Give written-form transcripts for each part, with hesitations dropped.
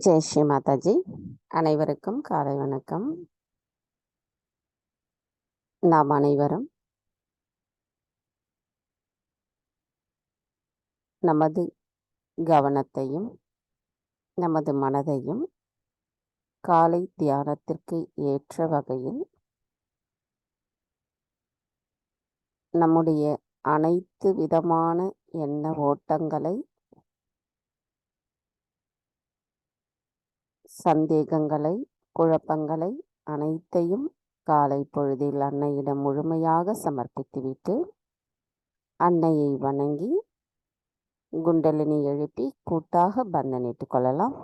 ஜெய் ஸ்ரீ மாதாஜி. அனைவருக்கும் காலை வணக்கம். நாம் அனைவரும் நமது கவனத்தையும் நமது மனதையும் காலை தியானத்திற்கு ஏற்ற வகையில் நம்முடைய அனைத்து விதமான எண்ண ஓட்டங்களை, சந்தேகங்களை, குழப்பங்களை அனைத்தையும் காலை பொழுதில் அன்னையிடம் முழுமையாக சமர்ப்பித்துவிட்டு அன்னையை வணங்கி குண்டலினி எழுப்பி கூட்டாக பந்தனிட்டுக் கொள்ளலாம்.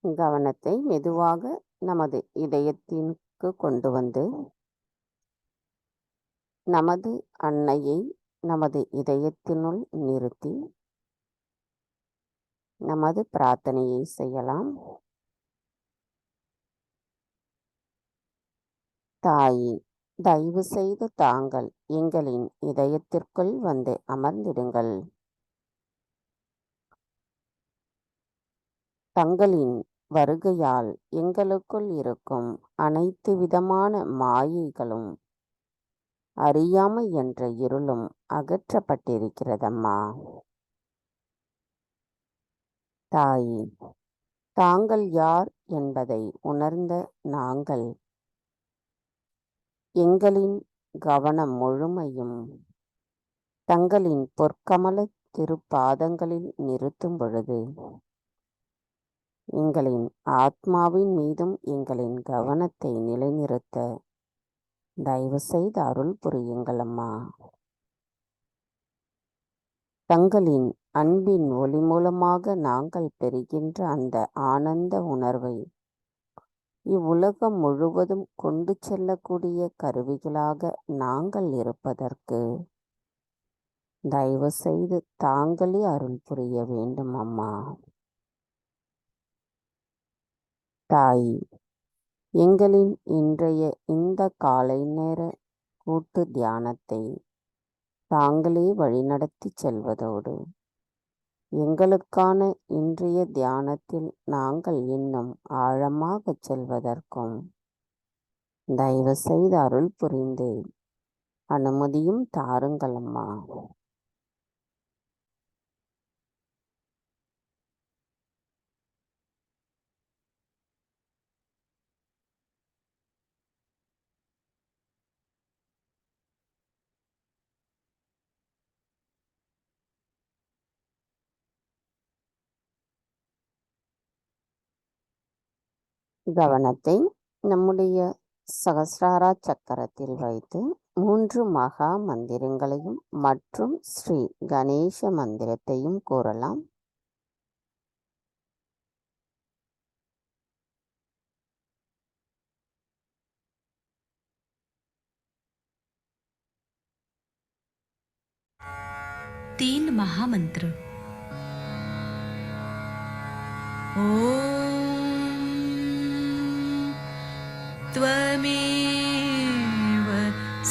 கவனத்தை மெதுவாக நமது இதயத்திற்கு கொண்டு வந்து நமது அன்னையை நமது இதயத்தினுள் நிறுத்தி நமது பிரார்த்தனையை செய்யலாம். தாயே, தயவு செய்து தாங்கள் எங்களின் இதயத்திற்குள் வந்து அமர்ந்திடுங்கள். தங்களின் வருகையால் எங்களுக்குள் இருக்கும் அனைத்து விதமான மாயைகளும் அறியாமை என்ற இருளும் அகற்றப்பட்டிருக்கிறதம்மா. தாயே, தாங்கள் யார் என்பதை உணர்ந்த நாங்கள் எங்களின் கவனம் முழுமையும் தங்களின் பொற்கமல திருப்பாதங்களில் நிறுத்தும் பொழுது எங்களின் ஆத்மாவின் மீதும் எங்களின் கவனத்தை நிலைநிறுத்த தயவு செய்து அருள் புரியுங்கள் அம்மா. தங்களின் அன்பின் ஒளி மூலமாக நாங்கள் பெறுகின்ற அந்த ஆனந்த உணர்வை இவ்வுலகம் முழுவதும் கொண்டு செல்லக்கூடிய கருவிகளாக நாங்கள் இருப்பதற்கு தயவு செய்து தாங்களே அருள் புரிய வேண்டும் அம்மா. தாய், எங்களின் இன்றைய இந்த காலை நேர கூட்டு தியானத்தை தாங்களே வழிநடத்தி செல்வதோடு எங்களுக்கான இன்றைய தியானத்தில் நாங்கள் இன்னும் ஆழமாக செல்வதற்கும் தயவு செய்து அருள் புரிந்து அனுமதியும் தாருங்கள் அம்மா. கவனத்தை நம்முடைய சகஸ்ரார சக்கரத்தில் வைத்து 3 மகா மந்திரங்களையும் மற்றும் ஸ்ரீ கணேச மந்திரத்தையும் கூறலாம். तीन महामंत्र। ओम त्वमेव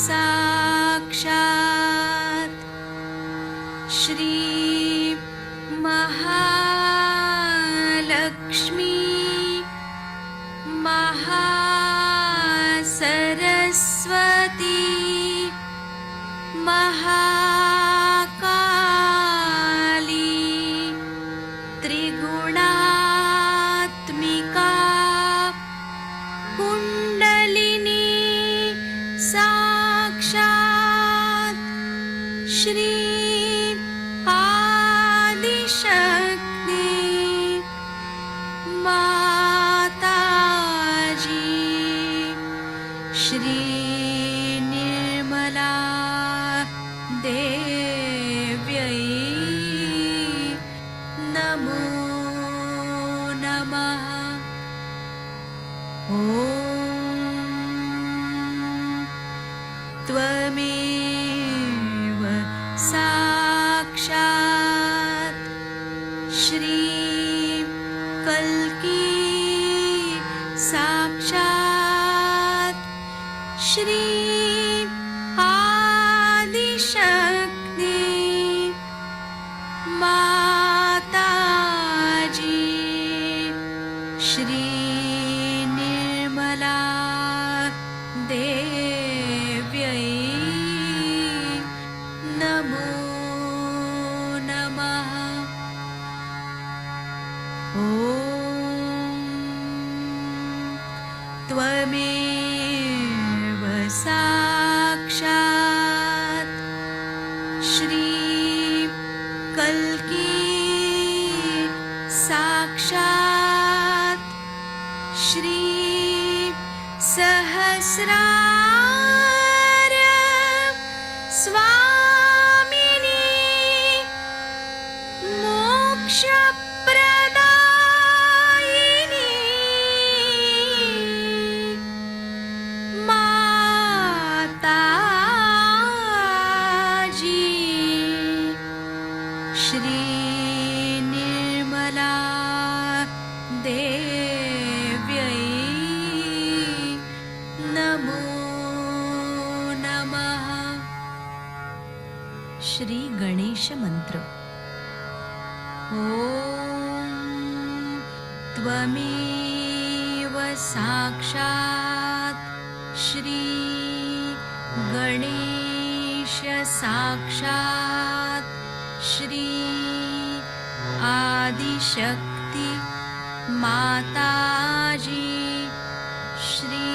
साक्षात् श्री महालक्ष्मी महासरस्वती महाकाली त्रिगुणात्मिका माताजी श्री निर्मला देव्यै नमो नमः। ॐ त्वमेव साक्षात् श्री कल्की साक्षात् श्री आदिशक्ति माताजी श्री निर्मला देव्यै नमो नमः। ॐ त्वमेव साक्षात् श्री कल्की साक्षात् श्री सहस्रार स्वामिनी मोक्षप्रदायिनी माताजी श्री निर्मला देव्यै नमो नमः। श्री गणेश मंत्र। ॐ त्वमेव साक्षात् श्री गणेश साक्षात् श्री आदिशक्ति माताजी श्री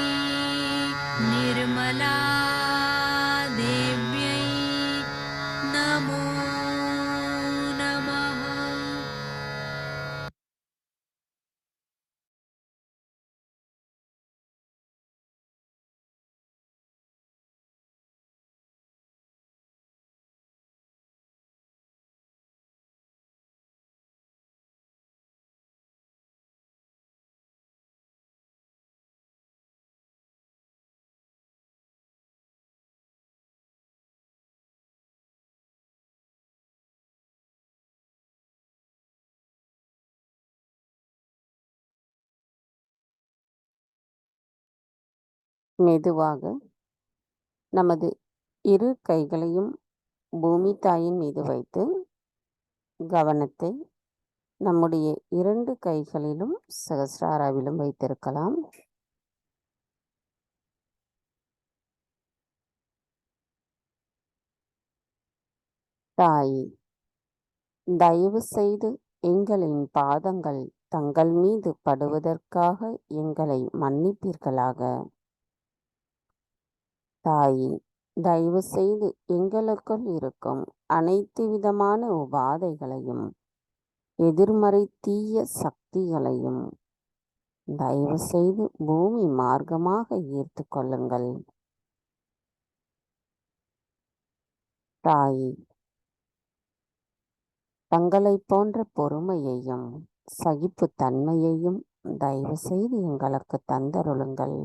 निर्मला देव्यै नमो नमः। மெதுவாக நமது இரு கைகளையும் பூமி தாயின் மீது வைத்து கவனத்தை நம்முடைய 2 கைகளிலும் சகஸ்ராராவிலும் வைத்திருக்கலாம். தாயே, தயவு செய்து எங்களின் பாதங்கள் தங்கள் மீது படுவதற்காக எங்களை மன்னிப்பீர்களாக. தாயே, தயவு செய்து எங்களுக்குள் இருக்கும் அனைத்து விதமான உபாதைகளையும் எதிர்மறை தீய சக்திகளையும் தயவு செய்து பூமி மார்க்கமாக ஈர்த்து கொள்ளுங்கள். தாயே, தங்களை போன்ற பொறுமையையும் சகிப்புத்தன்மையையும் தயவு செய்து எங்களுக்கு தந்தருளுங்கள்.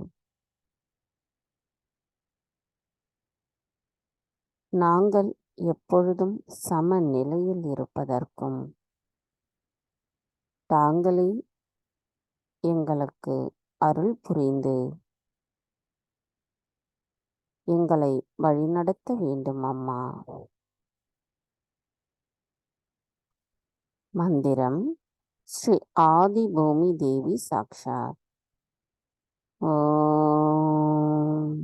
நாங்கள் எப்பொழுதும் சமநிலையில் இருப்பதற்கும் தாங்களே எங்களுக்கு அருள் புரிந்து எங்களை வழிநடத்த வேண்டும் அம்மா. மந்திரம் ஸ்ரீ ஆதி பூமி தேவி சாக்ஷாத். ஓம்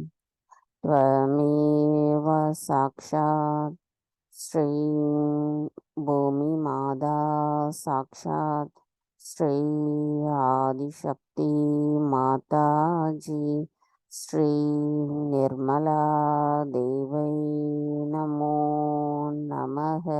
त्वमेव साक्षात् श्री भूमि माता साक्षात् श्री आदिशक्ति माताजी श्री निर्मला देवै नमो नमः.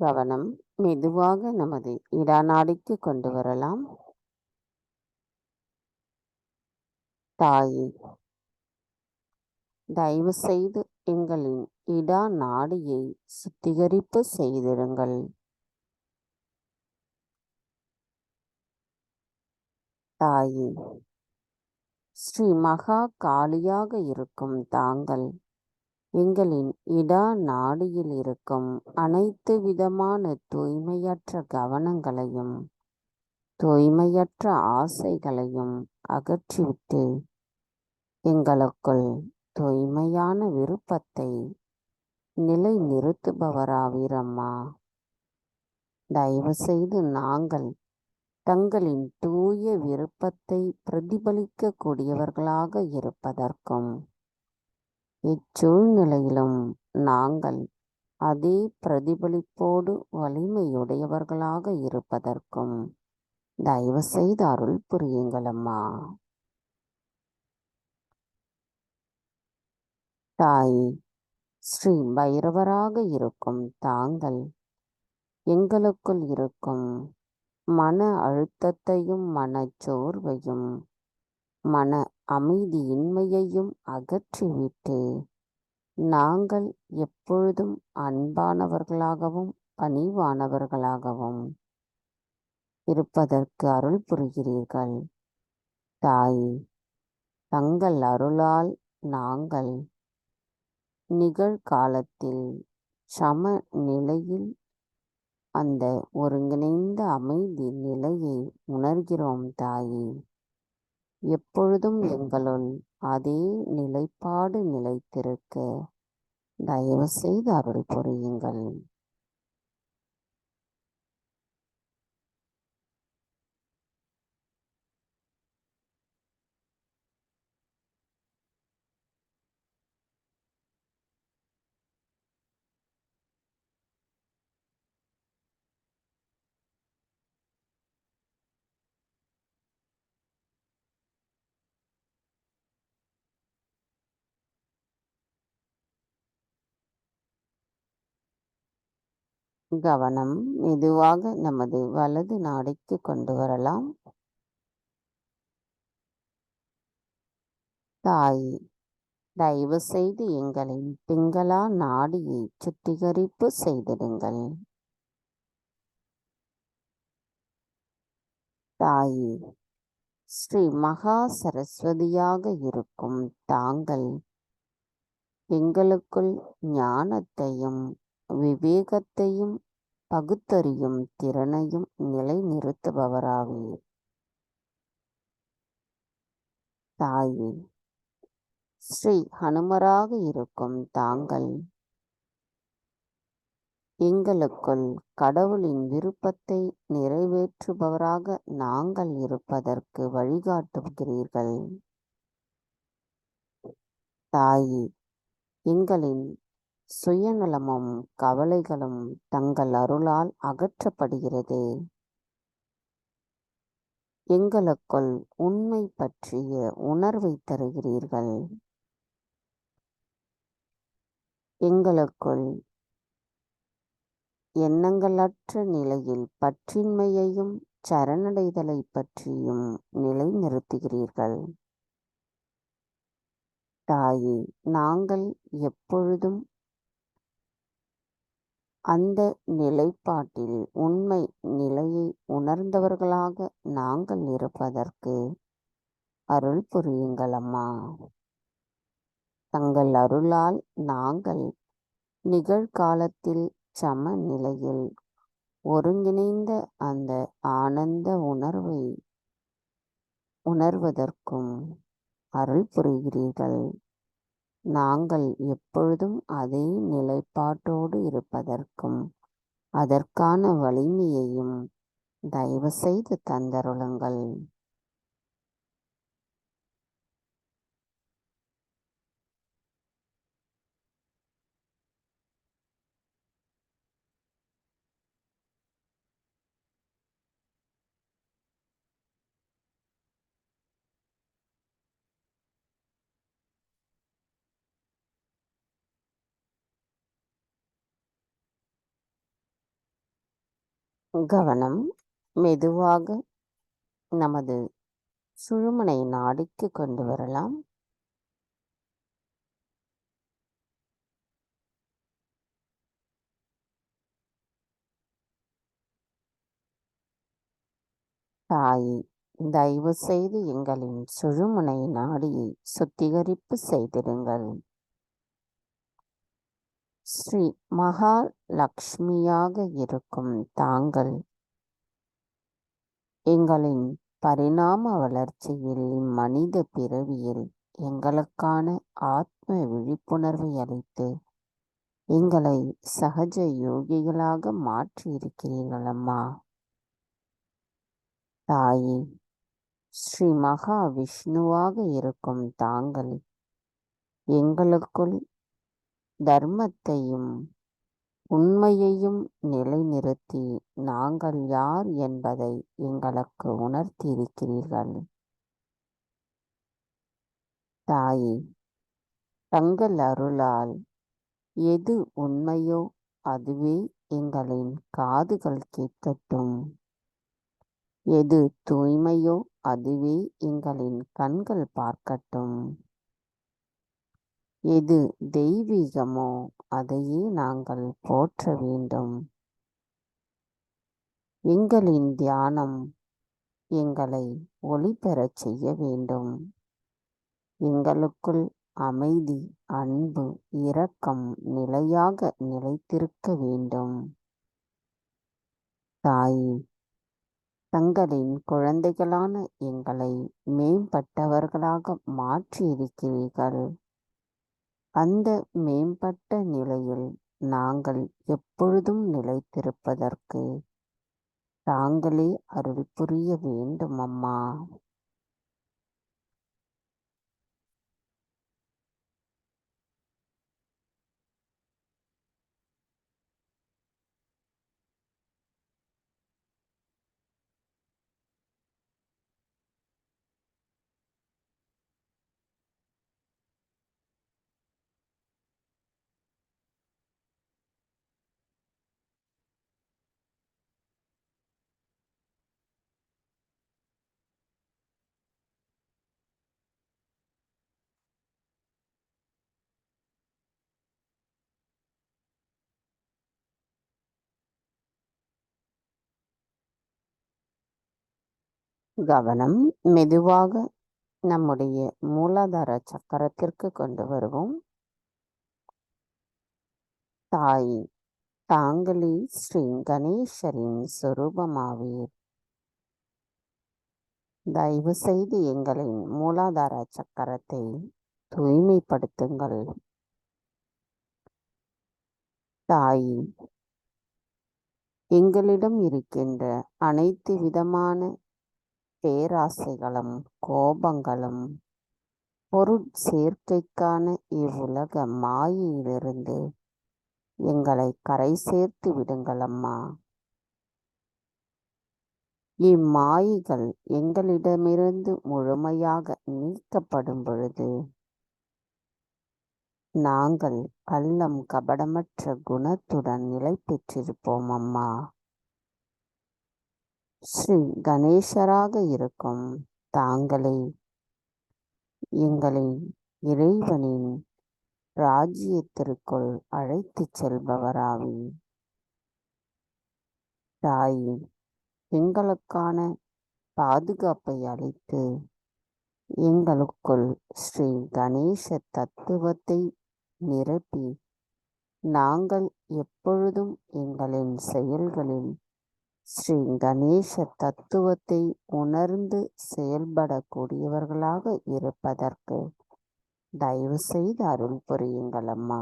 கவனம் மெதுவாக நமது இடாநாடிக்கு கொண்டு வரலாம். தாயே, தயவு செய்து எங்களின் இடா நாடியை சுத்திகரிப்பு செய்திடுங்கள். தாயே, ஸ்ரீ மகா காளியாக இருக்கும் தாங்கள் எங்களின் இடா நாடியில் இருக்கும் அனைத்து விதமான தூய்மையற்ற கவனங்களையும் தூய்மையற்ற ஆசைகளையும் அகற்றிவிட்டு எங்களுக்குள் தூய்மையான விருப்பத்தை நிலை நிறுத்துபவராவீரம்மா. தயவு செய்து நாங்கள் தங்களின் தூய விருப்பத்தை பிரதிபலிக்க கூடியவர்களாக இருப்பதற்கும் இச்சூழ்நிலையிலும் நாங்கள் அதே பிரதிபலிப்போடு வலிமையுடையவர்களாக இருப்பதற்கும் தயவு செய்து அருள் புரியுங்களம்மா. தாயே, ஸ்ரீ பைரவராக இருக்கும் தாங்கள் எங்களுக்குள் இருக்கும் மன அழுத்தத்தையும் மனச்சோர்வையும் மன அமைதியின்மையையும் அகற்றிவிட்டு நாங்கள் எப்பொழுதும் அன்பானவர்களாகவும் பணிவானவர்களாகவும் இருப்பதற்கு அருள் புரிகிறீர்கள். தாயே, தங்கள் அருளால் நாங்கள் நிகழ்காலத்தில் சம நிலையில் அந்த ஒருங்கிணைந்த அமைதி நிலையை உணர்கிறோம். தாயே, எப்பொழுதும் எங்களுள் அதே நிலைப்பாடு நிலைத்திருக்க தயவு செய்து அருள் புரியுங்கள். கவனம் மெதுவாக நமது வலது நாடிக்கு கொண்டு வரலாம். தாயே, தயவு செய்து எங்களின் பிங்களா நாடியை சுத்திகரிப்பு செய்திடுங்கள். தாயே, ஸ்ரீ மகா சரஸ்வதியாக இருக்கும் தாங்கள் எங்களுக்குள் ஞானத்தையும் விவேகத்தையும் பகுத்தறியும் திறனையும் நிலைநிறுத்துபவராவீர். தாயே, ஸ்ரீ ஹனுமராக இருக்கும் தாங்கள் எங்களுக்குள் கடவுளின் விருப்பத்தை நிறைவேற்றுபவராக நாங்கள் இருப்பதற்கு வழிகாட்டுகிறீர்கள். தாயே, எங்களின் சுயநலமும் கவலைகளும் தங்கள் அருளால் அகற்றப்படுகிறது. எங்களுக்குள் உண்மை பற்றிய உணர்வை தருகிறீர்கள். எங்களுக்குள் எண்ணங்களற்ற நிலையில் பற்றின்மையையும் சரணடைதலை பற்றியும் நிலைநிறுத்துகிறீர்கள். தாயே, நாங்கள் எப்பொழுதும் அந்த நிலைப்பாட்டில் உண்மை நிலையை உணர்ந்தவர்களாக நாங்கள் இருப்பதற்கு அருள் புரியுங்களம்மா. தங்கள் அருளால் நாங்கள் நிகழ்காலத்தில் சம நிலையில் ஒருங்கிணைந்த அந்த ஆனந்த உணர்வை உணர்வதற்கும் அருள் புரிகிறீர்கள். நாங்கள் எப்பொழுதும் அதே நிலைப்பாட்டோடு இருப்பதற்கும் அதற்கான வலிமையையும் தயவு செய்து தந்தருளுங்கள். கவனம் மெதுவாக நமது சுழுமுனை நாடிக்கு கொண்டு வரலாம். தாயே, தயவு செய்து எங்களின் சுழுமுனை நாடியை சுத்திகரிப்பு செய்திடுங்கள். ஸ்ரீ மகாலட்சுமியாக இருக்கும் தாங்கள் எங்களின் பரிணாம வளர்ச்சியில் இம்மனித பிறவியில் எங்களுக்கான ஆத்ம விழிப்புணர்வை அளித்து எங்களை சகஜ யோகிகளாக மாற்றியிருக்கிறீர்கள் அம்மா. தாயே, ஸ்ரீ மகா விஷ்ணுவாக இருக்கும் தாங்கள் எங்களுக்குள் தர்மத்தையும் உண்மையையும் நிலைநிறுத்தி நாங்கள் யார் என்பதை எங்களுக்கு உணர்த்தியிருக்கிறீர்கள். தாயே, தங்கள் அருளால் எது உண்மையோ அதுவே எங்களின் காதுகள் கேட்கட்டும், எது தூய்மையோ அதுவே எங்களின் கண்கள் பார்க்கட்டும், எது தெய்வீகமோ அதையே நாங்கள் போற்ற வேண்டும். எங்களின் தியானம் எங்களை ஒளி பெறச் செய்ய வேண்டும். எங்களுக்குள் அமைதி, அன்பு, இரக்கம் நிலையாக நிலைத்திருக்க வேண்டும். தாயே, தங்களின் குழந்தைகளான எங்களை மேம்பட்டவர்களாக மாற்றியிருக்கிறீர்கள். அந்த மேம்பட்ட நிலையில் நாங்கள் எப்பொழுதும் நிலைத்திருப்பதற்கு தாங்களே அருள் புரிய வேண்டும் அம்மா. கவனம் மெதுவாக நம்முடைய மூலாதார சக்கரத்திற்கு கொண்டு வருவோம். தாயே, தாங்களே ஸ்ரீ கணேசரின் சொரூபமாவீர். தயவு செய்து எங்களின் மூலாதார சக்கரத்தை தூய்மைப்படுத்துங்கள். தாயே, எங்களிடம் இருக்கின்ற அனைத்து விதமான பேராசைகளும் கோபங்களும் பொருட்சேர்க்கைக்கான இவ்வுலக மாயையிலிருந்து எங்களை கரை சேர்த்து விடுங்கள் அம்மா. இம்மாயைகள் எங்களிடமிருந்து முழுமையாக நீக்கப்படும் பொழுது நாங்கள் கள்ளம் கபடமற்ற குணத்துடன் நிலை பெற்றிருப்போம் அம்மா. ஸ்ரீ கணேசராக இருக்கும் தாங்களே எங்களை இறைவனின் ராஜ்யத்திற்குள் அழைத்துச் செல்பவராவி. தாயே, எங்களுக்கான பாதுகாப்பை அளித்து எங்களுக்குள் ஸ்ரீ கணேச தத்துவத்தை நிரப்பி நாங்கள் எப்பொழுதும் எங்களின் செயல்களில் ஸ்ரீ கணேச தத்துவத்தை உணர்ந்து செயல்படக்கூடியவர்களாக இருப்பதற்கு தயவு செய்து அருள் புரியுங்கள் அம்மா.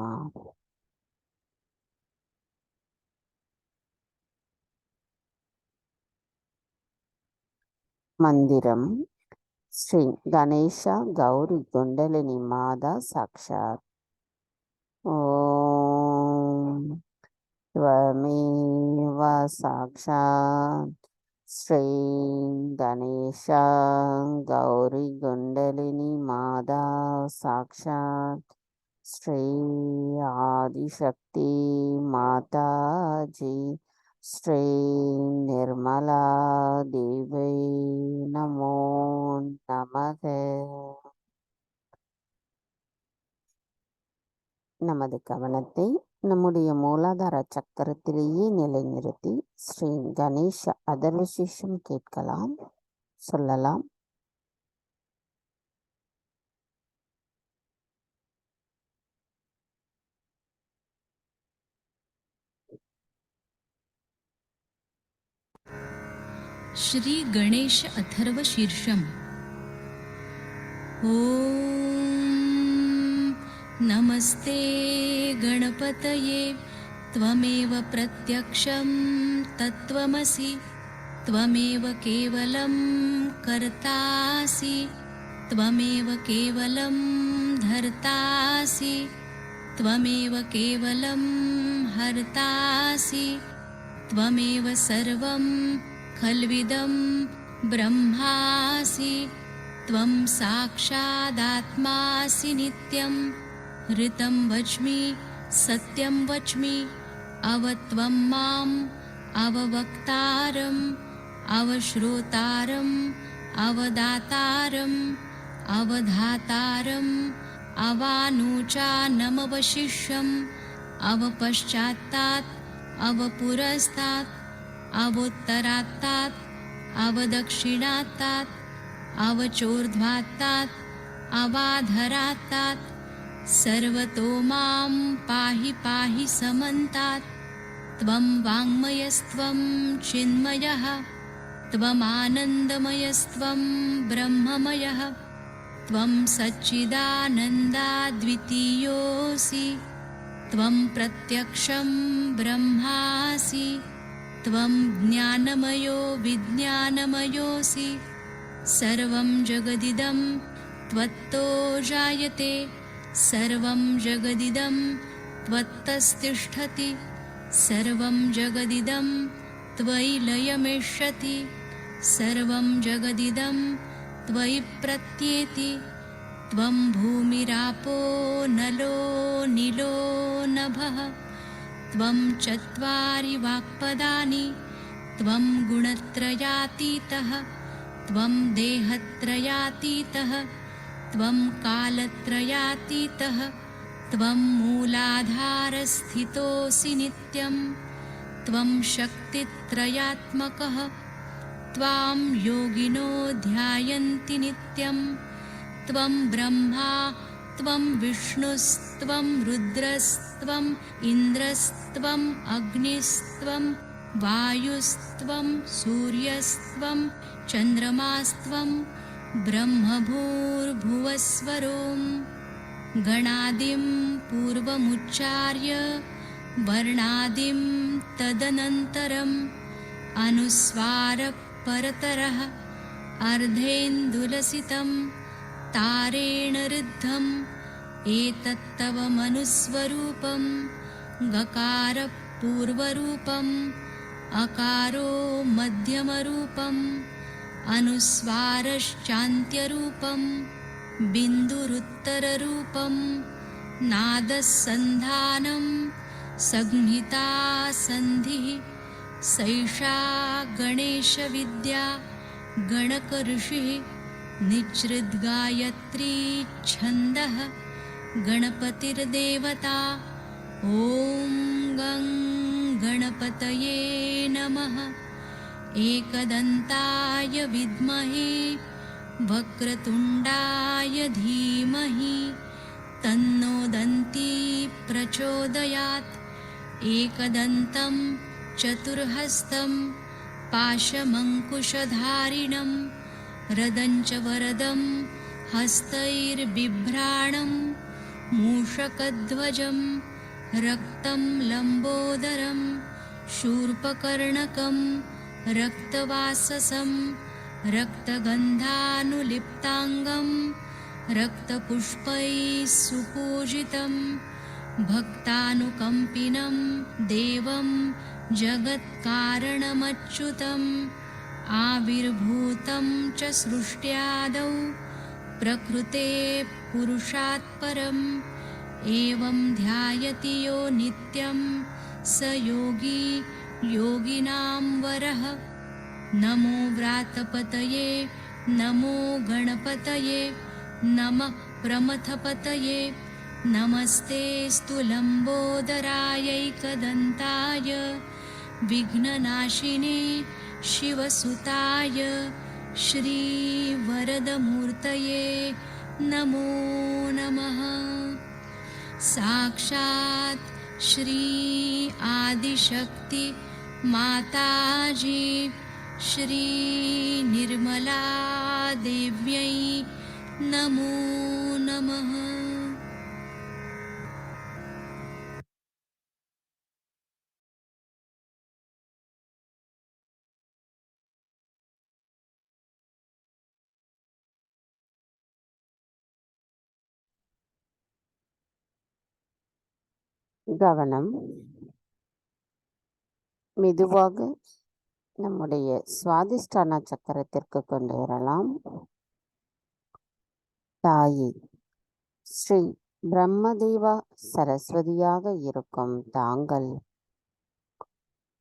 மந்திரம் ஸ்ரீ கணேஷா கௌரி குண்டலினி மாதா சாக்ஷாத். ஓம் त्वमेव साक्षात् श्री गणेशा गौरी कुंडलिनी माता साक्षात् श्री आदिशक्ति माता जी श्री निर्मला देवी नमो नमः. நமது கவனத்தை நம்முடைய மூலாதார சக்கரத்திலேயே நிலைநிறுத்தி ஸ்ரீ கணேஷ அதர்வசேஷம் கேட்கலாம், சொல்லலாம். श्री गणेश अथर्व शीर्षम. ओम नमस्ते गणपतये त्वमेव प्रत्यक्षं तत्त्वमसि त्वमेव केवलं कर्तासि त्वमेव केवलं धर्तासि त्वमेव केवलं हर्तासि त्वमेव सर्वं खल्विदं ब्रह्मासि त्वं साक्षादात्मासि नित्यं ऋतं वच्मि सत्यं वच्मि अवत्वं माम् अववक्तारम् अवश्रोतारम् अवदातारम् अवधातारम् अवानुचानमवशिष्यम् अवपश्चात्तात् अवपुरस्तात् अवोत्तरात्तात् अवदक्षिणात्तात् अवचोर्ध्वात्तात् अवाधरात्तात् सर्वतो मां पाहि पाहि समन्तात्. त्वं वाङ्मयस्त्वं चिन्मयः त्वमानन्दमयस्त्वं ब्रह्ममयः त्वं सच्चिदानन्दाद्वितीयोऽसि त्वं प्रत्यक्षं ब्रह्मासि त्वं ज्ञानमयो विज्ञानमयोऽसि सर्वं जगदिदं त्वत्तो जायते सर्वं जगदिदं त्वत्तस्तिष्ठति सर्वं जगदिदं त्वयि लयमेष्यति सर्वं जगदिदं त्वयि प्रत्येति. त्वं भूमिरापो नलो नीलो नभः त्वं चत्वारि वाक्पदानि त्वं गुणत्रयातीतः त्वं देहत्रयातीतः त्वं कालत्रयातीतः त्वं मूलाधारस्थितोऽसि नित्यं त्वं शक्तित्रयात्मकः त्वां योगिनो ध्यायन्ति नित्यं त्वं ब्रह्मा त्वं विष्णुस्त्वं रुद्रस्त्वम् इन्द्रस्त्वम् अग्निस्त्वं वायुस्त्वं सूर्यस्त्वं चन्द्रमास्त्वं ब्रह्मभूर्भुवस्वरों. गणादिं पूर्वमुच्चार्य वर्णादिं तदनन्तरम् अनुस्वारः परतरः अर्धेन्दुलसितं तारेण ऋद्धम् एतत्तव मनुस्वरूपं गकारः पूर्वरूपम् अकारो मध्यमरूपम् अनुस्वारश्चान्त्यरूपं बिन्दुरुत्तररूपं नादसन्धानं संहिता सन्धिः सैषा गणेशविद्या गणकऋषिः निच्छृद्गायत्री छन्दः गणपतिर्देवता. ॐ गं गणपतये नमः. एकदन्ताय विद्महे वक्रतुण्डाय धीमहि तन्नो दन्ती प्रचोदयात्. एकदन्तं चतुर्हस्तं पाशमङ्कुशधारिणं रदञ्च वरदं हस्तैर्बिभ्राणं मूषकध्वजं रक्तं लम्बोदरं शूर्पकर्णकं रक्तवाससं रक्तगन्धानुलिप्ताङ्गं रक्तपुष्पैः सुपूजितं भक्तानुकम्पिनं देवं जगत्कारणमच्युतम् आविर्भूतं च सृष्ट्यादौ प्रकृते पुरुषात् परम् एवं ध्यायति यो नित्यं स योगी योगिनां वरः। नमो व्रातपतये नमो गणपतये नमः प्रमथपतये नमस्ते लम्बोदरायैकदन्ताय विघ्ननाशिने शिवसुताय श्रीवरदमूर्तये नमो नमः। साक्षात् श्री आदिशक्ति माताजी श्री निर्मला देव्यै नमो नमः। கவனம் மெதுவாக நம்முடைய சுவாதிஷ்டான சக்கரத்திற்கு கொண்டு வரலாம். தாயே, ஸ்ரீ பிரம்மதேவா சரஸ்வதியாக இருக்கும் தாங்கள்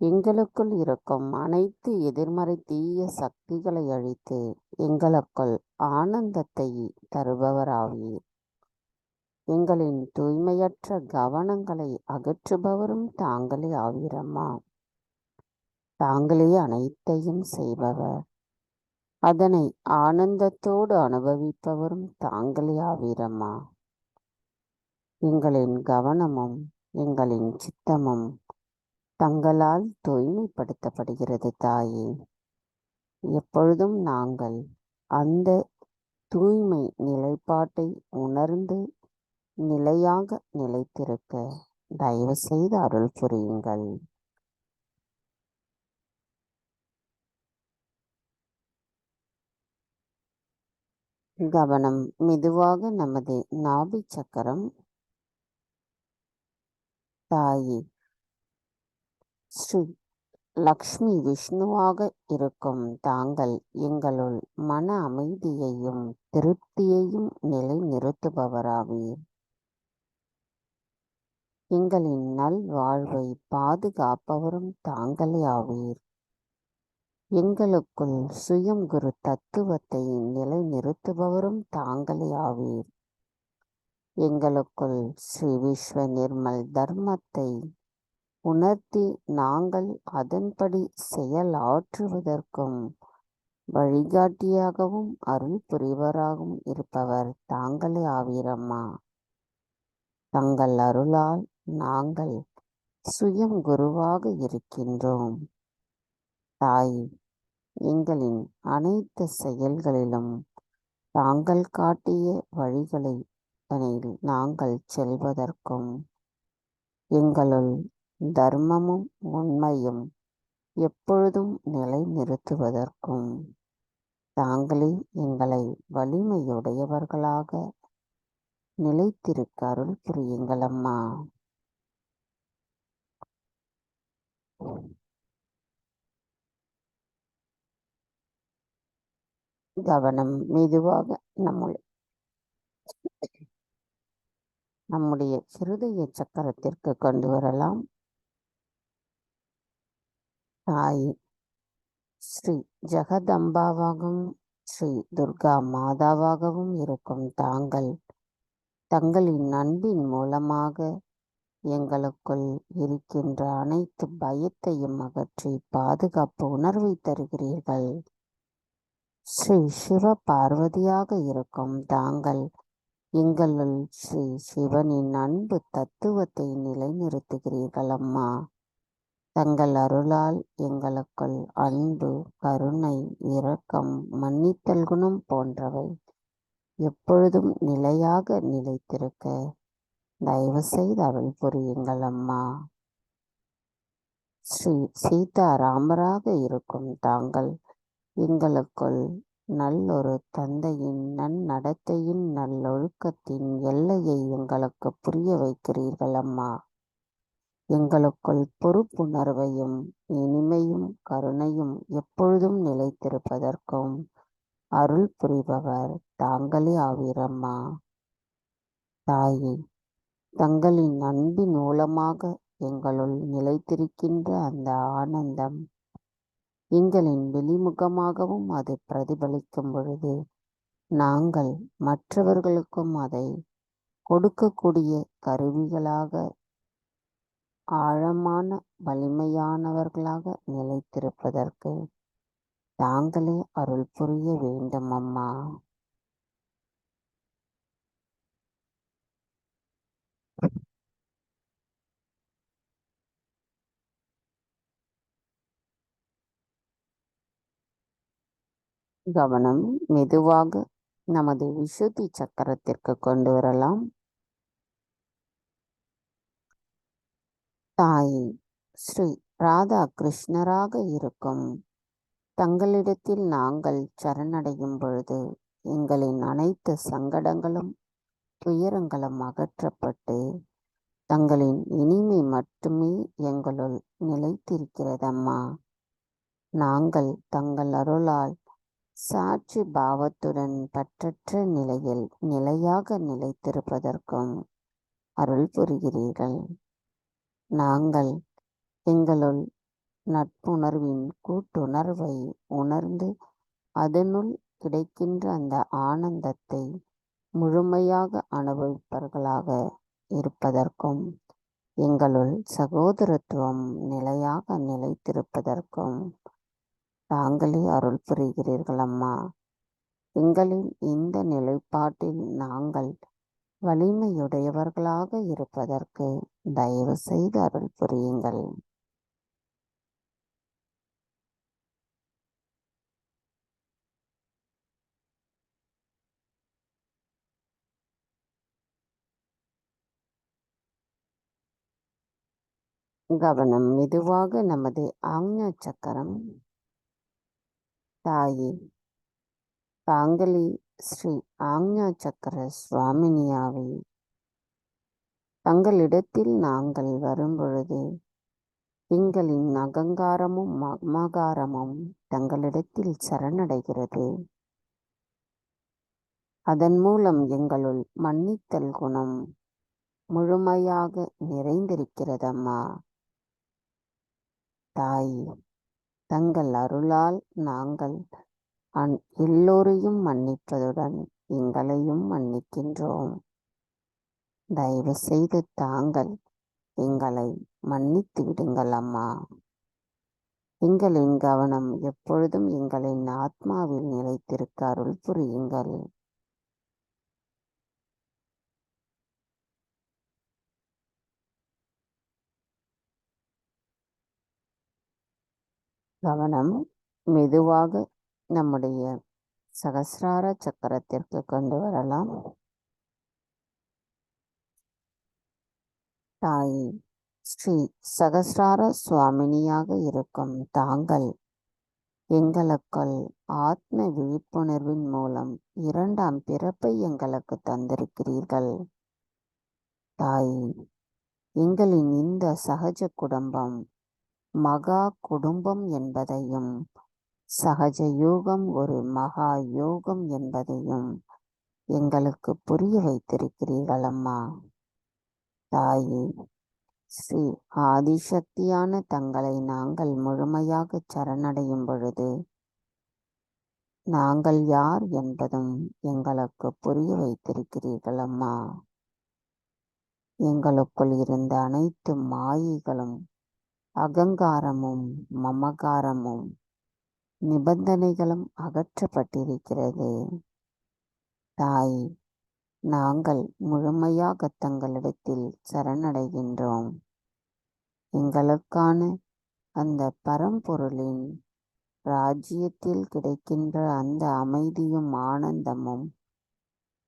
எங்களுக்குள் இருக்கும் அனைத்து எதிர்மறை தீய சக்திகளை அழித்து எங்களுக்குள் ஆனந்தத்தை தருபவராவீர். எங்களின் தூய்மையற்ற கவனங்களை அகற்றுபவரும் தாங்களே ஆவீரம்மா. தாங்களே அனைத்தையும் செய்பவர், அதனை ஆனந்தத்தோடு அனுபவிப்பவரும் தாங்களே ஆவீரம்மா. எங்களின் கவனமும் எங்களின் சித்தமும் தங்களால் தூய்மைப்படுத்தப்படுகிறது தாயே. எப்பொழுதும் நாங்கள் அந்த தூய்மை நிலைப்பாட்டை உணர்ந்து நிலையாக நிலைத்திருக்க தயவு செய்து அருள் புரியுங்கள். கவனம் மெதுவாக நமது நாபி சக்கரம். தாயே, ஸ்ரீ லக்ஷ்மி விஷ்ணுவாக இருக்கும் தாங்கள் எங்களுள் மன அமைதியையும் திருப்தியையும் நிலை நிறுத்துபவராவீர். எங்களின் நல்வாழ்வை பாதுகாப்பவரும் தாங்களே ஆவீர். எங்களுக்குள் சுயம் குரு தத்துவத்தை நிலை நிறுத்துபவரும் தாங்களே ஆவீர். எங்களுக்குள் ஸ்ரீ விஸ்வ நிர்மல் தர்மத்தை உணர்த்தி நாங்கள் அதன்படி செயலாற்றுவதற்கும் வழிகாட்டியாகவும் அருள் புரிவராகவும் இருப்பவர் தாங்களே ஆவீரம்மா. தங்கள் அருளால் நாங்கள் சுயம் குருவாக இருக்கின்றோம். தாய், எங்களின் அனைத்து செயல்களிலும் தாங்கள் காட்டிய வழிகளை நாங்கள் செல்வதற்கும் எங்களுள் தர்மமும் உண்மையும் எப்பொழுதும் நிலை நிறுத்துவதற்கும் தாங்களே எங்களை வலிமையுடையவர்களாக நிலைத்திருக்க அருள் புரியுங்களம்மா. கவனம் மெதுவாக நம்முடைய ஹிருதய சக்கரத்திற்கு கொண்டு வரலாம். தாய், ஸ்ரீ ஜெகதம்பாவாகவும் ஸ்ரீ துர்கா மாதாவாகவும் இருக்கும் தாங்கள் தங்களின் அன்பின் மூலமாக எங்களுக்குள் இருக்கின்ற அனைத்து பயத்தையும் அகற்றி பாதுகாப்பு உணர்வை தருகிறீர்கள். ஸ்ரீ சிவ பார்வதியாக இருக்கும் தாங்கள் எங்களுள் ஸ்ரீ சிவனின் அன்பு தத்துவத்தை நிலைநிறுத்துகிறீர்கள் அம்மா. தங்கள் அருளால் எங்களுக்குள் அன்பு, கருணை, இரக்கம், மன்னித்தல் குணம் போன்றவை எப்பொழுதும் நிலையாக நிலைத்திருக்க தயவு செய்து அருள் புரியுங்கள் அம்மா. ஸ்ரீ சீதாராமராக இருக்கும் தாங்கள் எங்களுக்குள் நல்லொரு தந்தையின் நன்னடத்தையின் நல்லொழுக்கத்தின் எல்லையை எங்களுக்கு புரிய வைக்கிறீர்கள் அம்மா. எங்களுக்குள் பொறுப்புணர்வையும் இனிமையும் கருணையும் எப்பொழுதும் நிலைத்திருப்பதற்கும் அருள் புரிபவர் தாங்களே ஆவீரம்மா. தாயே, தங்களின் அன்பின் மூலமாக எங்களுள் நிலைத்திருக்கின்ற அந்த ஆனந்தம் எங்களின் வெளிமுகமாகவும் அது பிரதிபலிக்கும் பொழுது நாங்கள் மற்றவர்களுக்கும் அதை கொடுக்கக்கூடிய கருவிகளாக, ஆழமான வலிமையானவர்களாக நிலைத்திருப்பதற்கு தாங்களே அருள் புரிய வேண்டும் அம்மா. கவனம் மெதுவாக நமது விசுத்தி சக்கரத்திற்கு கொண்டு வரலாம். தாய் ஸ்ரீ ராதா கிருஷ்ணராக இருக்கும் தங்களிடத்தில் நாங்கள் சரணடையும் பொழுது எங்களின் அனைத்து சங்கடங்களும் துயரங்களும் அகற்றப்பட்டு தங்களின் இனிமை மட்டுமே எங்களுள் நிலைத்திருக்கிறதம்மா. நாங்கள் தங்கள் அருளால் சாட்சி பாவத்துடன் பற்றற்ற நிலையில் நிலையாக நிலைத்திருப்பதற்கும் அருள் புரிகிறீர்கள். நாங்கள் எங்களுள் நட்புணர்வின் கூட்டுணர்வை உணர்ந்து அதனுள் கிடைக்கின்ற அந்த ஆனந்தத்தை முழுமையாக அனுபவிப்பவர்களாக இருப்பதற்கும் எங்களுள் சகோதரத்துவம் நிலையாக நிலைத்திருப்பதற்கும் தாங்களே அருள் புரிகிறீர்கள் அம்மா. எங்களின் இந்த நிலைப்பாட்டில் நாங்கள் வலிமையுடையவர்களாக இருப்பதற்கு தயவு செய்து அருள் புரியுங்கள். கவனம் மெதுவாக நமது ஆக்ஞா சக்கரம் தாயே தாங்களே ஸ்ரீ ஆக்ஞா சக்கர சுவாமினியாவை தங்களிடத்தில் நாங்கள் வரும்பொழுது எங்களின் அகங்காரமும் மமகாரமும் தங்களிடத்தில் சரணடைகிறது. அதன் மூலம் எங்களுள் மன்னித்தல் குணம் முழுமையாக நிறைந்திருக்கிறதம்மா. தாய் தங்கள் அருளால் நாங்கள் எல்லோரையும் மன்னிப்பதுடன் எங்களையும் மன்னிக்கின்றோம். தயவு செய்து தாங்கள் எங்களை மன்னித்து விடுங்கள் அம்மா. எங்களின் கவனம் எப்பொழுதும் எங்களின் ஆத்மாவில் நிலைத்திருக்க அருள் புரியுங்கள். கவனம் மெதுவாக நம்முடைய சகசிரார சக்கரத்திற்கு கொண்டு வரலாம். தாயே ஸ்ரீ சகசிரார சுவாமினியாக இருக்கும் தாங்கள் எங்களுக்குள் ஆத்ம விழிப்புணர்வின் மூலம் 2ஆம் பிறப்பை எங்களுக்கு தந்திருக்கிறீர்கள். தாயே எங்களின் இந்த சகஜ குடும்பம் மகா குடும்பம் என்பதையும் சகஜ யோகம் ஒரு மகா யோகம் என்பதையும் எங்களுக்கு புரிய வைத்திருக்கிறீர்கள் அம்மா. தாயே ஸ்ரீ ஆதிசக்தியான தங்களை நாங்கள் முழுமையாக சரணடையும் பொழுது நாங்கள் யார் என்பதும் எங்களுக்கு புரிய வைத்திருக்கிறீர்கள் அம்மா. எங்களுக்குள் இருந்த அனைத்து மாயைகளும் அகங்காரமும் மமகாரமும் நிபந்தனைகளும் அகற்றப்பட்டிருக்கிறது. தாய் நாங்கள் முழுமையாக தங்களிடத்தில் சரணடைகின்றோம். எங்களுக்கான அந்த பரம்பொருளின் ராஜ்யத்தில் கிடைக்கின்ற அந்த அமைதியும் ஆனந்தமும்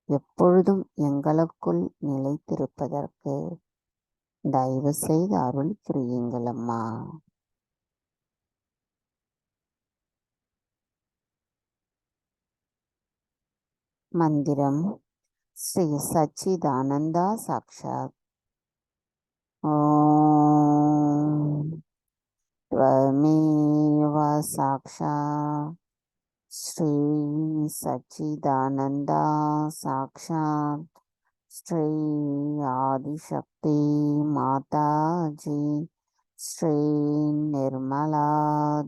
எப்பொழுதும் எங்களுக்குள் நிலைத்திருப்பதற்கு தயவு செய்து அருள் புரியுங்கள் அம்மா. மந்திரம் ஸ்ரீ சச்சிதானந்தா சாக்ஷாத். ஓம் त्वमेव साक्षात् श्री सच्चिदानन्दा साक्षात् ஸ்ரீ ஆதிசக்தி மாதாஜி ஸ்ரீ நிர்மலா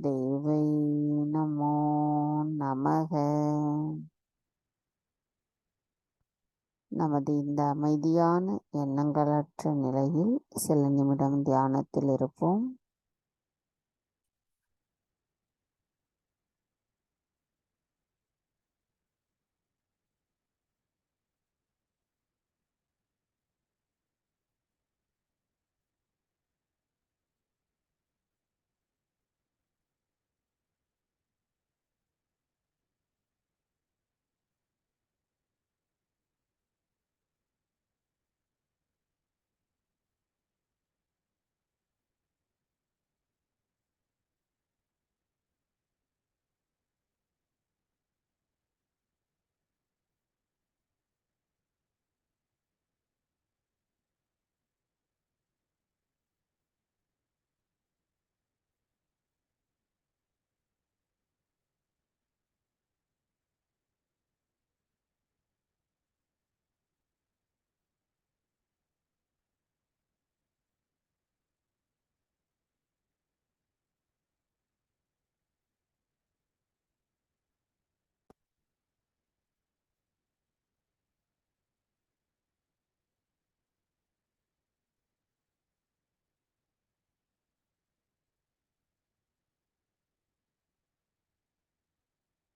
தேவை நமோ நமக. நமது இந்த அமைதியான எண்ணங்களற்ற நிலையில் சில நிமிடம் தியானத்தில் இருப்போம்.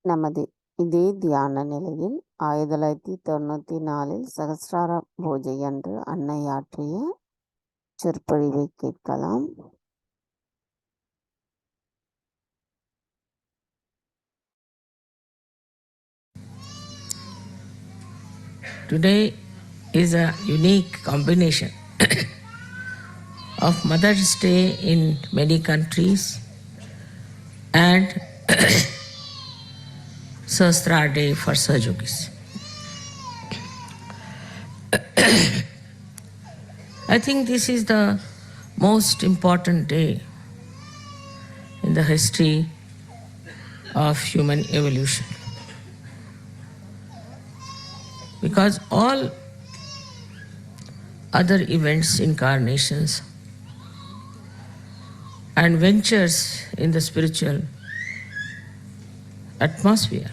நமது இதே தியான நிலையில் 1994 சகஸ்ரார பூஜை அன்று அன்னை ஆற்றிய சொற்பொழிவை கேட்கலாம். Today is a unique combination of Mother's Day in many countries and Sahasra Day for Sahajogis. I think this is the most important day in the history of human evolution. Because all other events, incarnations, and ventures in the spiritual atmosphere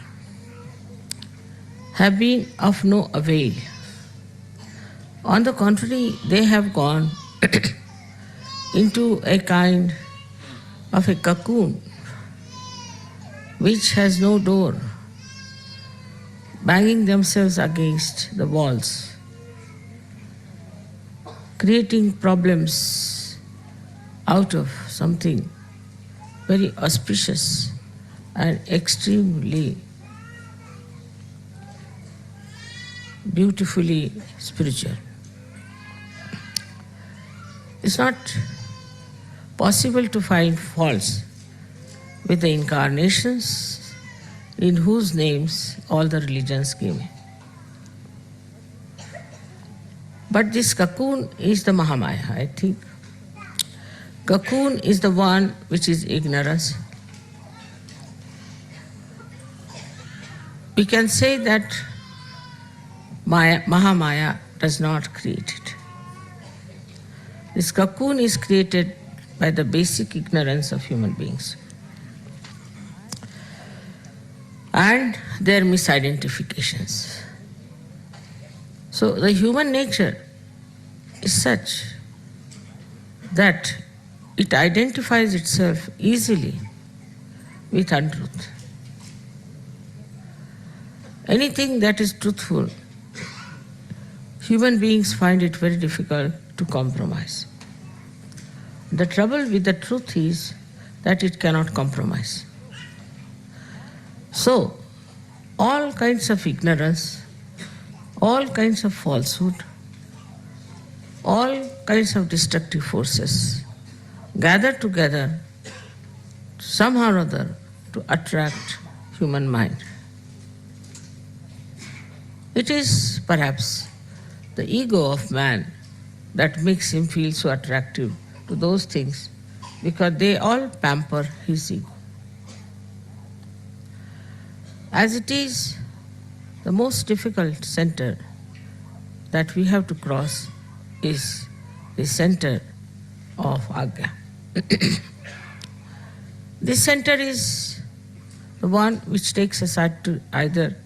have been of no avail. On the contrary, they have gone into a kind of a cocoon which has no door, banging themselves against the walls, creating problems out of something very auspicious and extremely beautifully spiritual. It's not possible to find faults with the incarnations in whose names all the religions came in. But this cocoon is the Mahamaya, I think. Cocoon is the one which is ignorance. We can say that Mahamaya does not create it. This cocoon is created by the basic ignorance of human beings and their misidentifications. So the human nature is such that it identifies itself easily with untruth. Anything that is truthful, human beings find it very difficult to compromise. The trouble with the truth is that it cannot compromise. So, all kinds of ignorance, all kinds of falsehood, all kinds of destructive forces gather together somehow or other to attract human mind. It is perhaps the ego of man that makes him feel so attractive to those things because they all pamper his ego. As it is the most difficult center that we have to cross is the center of Agya. This center is the one which takes us to either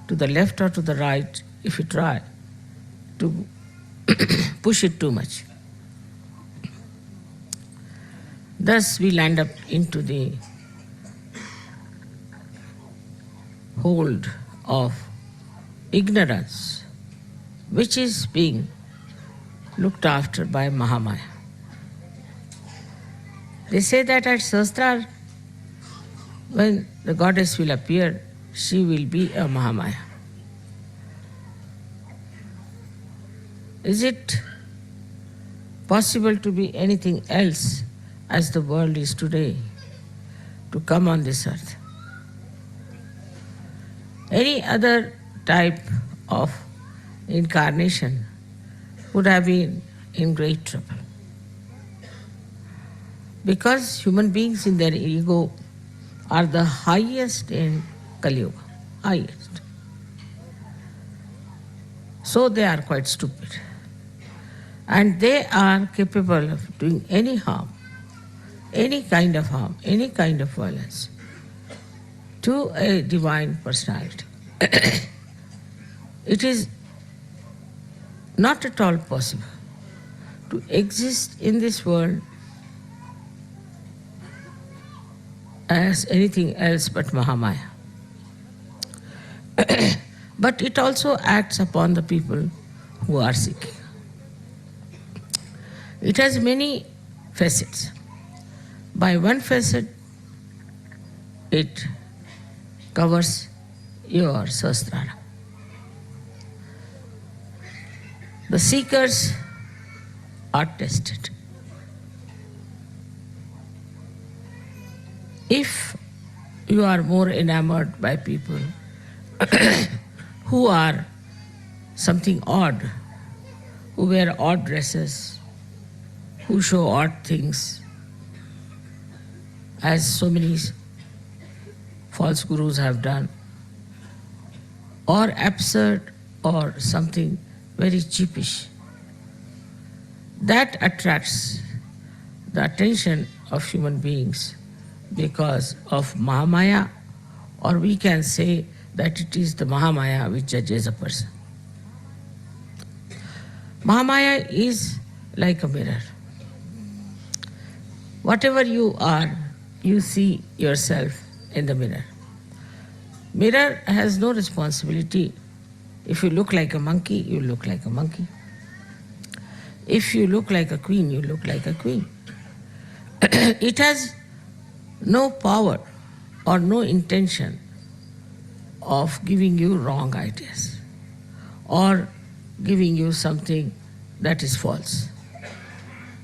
to the left or to the right if we try to push it too much. Thus we land up into the hold of ignorance, which is being looked after by Mahamaya. They say that at Sahasrara, when the goddess will appear, she will be a Mahamaya. Is it possible to be anything else as the world is today, to come on this earth? Any other type of incarnation would have been in great trouble. Because human beings in their ego are the highest in Kali Yuga, highest. So they are quite stupid. And they are capable of doing any harm, any kind of harm, any kind of violence to a divine personality. It is not at all possible to exist in this world as anything else but Mahamaya. But it also acts upon the people who are seeking. It has many facets. By one facet, it covers your Sahasrara. The seekers are tested. If you are more enamored by people who are something odd, who wear odd dresses, who show odd things, as so many false gurus have done, or absurd or something very cheapish, that attracts the attention of human beings because of Mahamaya, or we can say that it is the Mahamaya which judges a person. Mahamaya is like a mirror. Whatever you are, you see yourself in the mirror. Mirror has no responsibility. If you look like a monkey, you look like a monkey. If you look like a queen, you look like a queen. It has no power or no intention of giving you wrong ideas or giving you something that is false.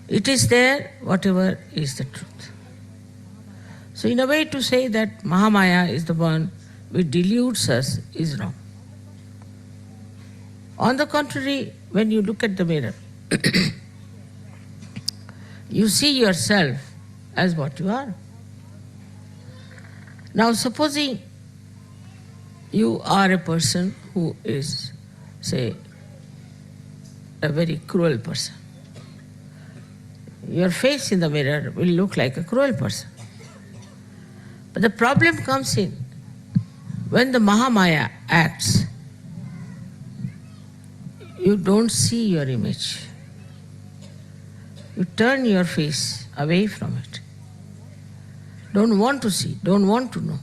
It is there, whatever is the truth. So in a way, to say that Mahamaya is the one which deludes us is wrong. On the contrary, when you look at the mirror, you see yourself as what you are. Now supposing you are a person who is, say, a very cruel person. Your face in the mirror will look like a cruel person. But the problem comes in when the Mahamaya acts, you don't see your image. You turn your face away from it. Don't want to see, don't want to know.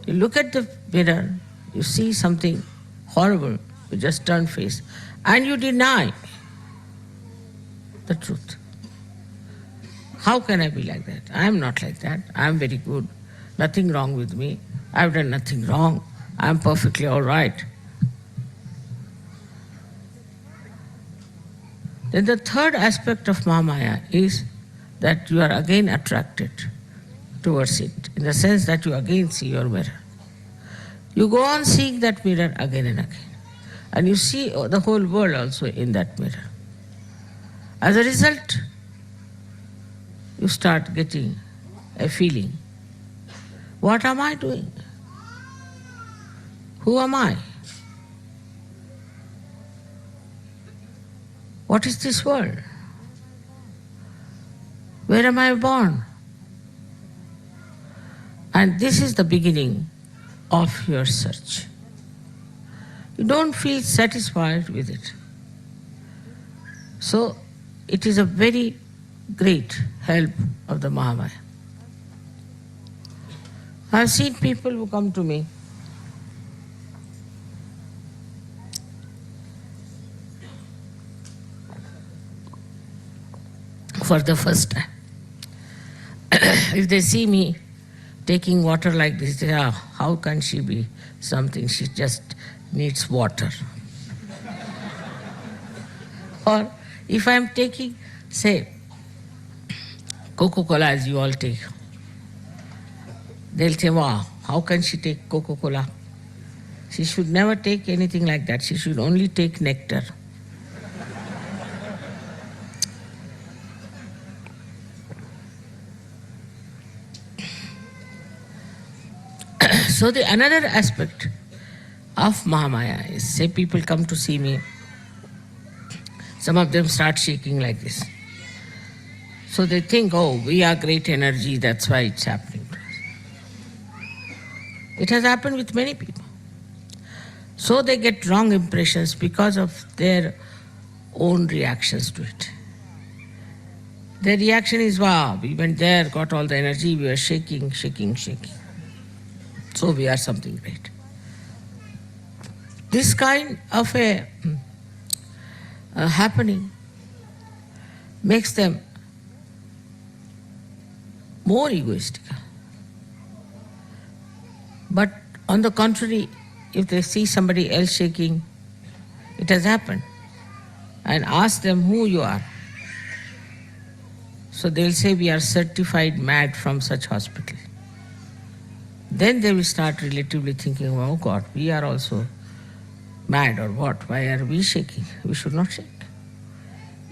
You look at the mirror, you see something horrible, you just turn face, and you deny the truth. How can I be like that? I am not like that. I am very good. Nothing wrong with me. I have done nothing wrong. I am perfectly all right. Then the third aspect of Mahamaya is that you are again attracted towards it, in the sense that you again see your mirror. You go on seeing that mirror again and again. And you see the whole world also in that mirror. As a result, you start getting a feeling. What am I doing? Who am I? What is this world? Where am I born? And this is the beginning of your search. You don't feel satisfied with it. So it is a very great help of the Mahamaya. I have seen people who come to me for the first time. If they see me taking water like this, they say, how can she be something? She just needs water. Or if I am taking, say, Coca-Cola as you all take, they'll say, wow, how can she take Coca-Cola? She should never take anything like that. She should only take nectar. So the another aspect of Mahamaya is, say people come to see me, some of them start shaking like this. So they think, oh, we are great energy, that's why it's happening to us. It has happened with many people. So they get wrong impressions because of their own reactions to it. Their reaction is, wow, we went there, got all the energy, we were shaking. So we are something great. This kind of a happening makes them more egoistic. But on the contrary, if they see somebody else shaking, it has happened, and ask them who you are. So they'll say, we are certified mad from such hospital. Then they will start relatively thinking, oh God, we are also mad or what? Why are we shaking? We should not shake.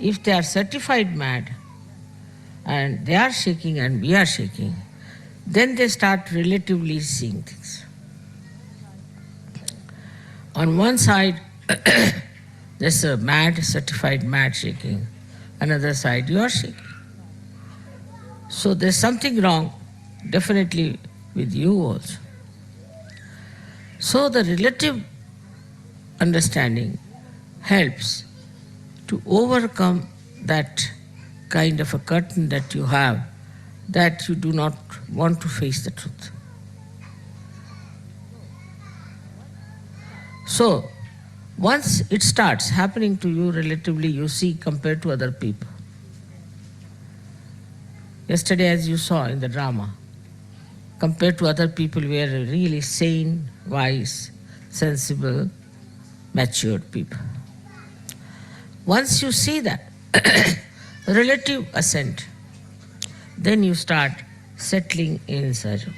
If they are certified mad and they are shaking and we are shaking, then they start relatively seeing things. On one side, there's a mad, certified mad shaking. Another side, you are shaking. So there's something wrong, definitely, with you also. So the relative understanding helps to overcome that kind of a curtain that you have, that you do not want to face the truth. So once it starts happening to you relatively, you see, compared to other people. Yesterday, as you saw in the drama, compared to other people, we are really sane, wise, sensible, matured people. Once you see that relative ascent, then you start settling in Sahajya.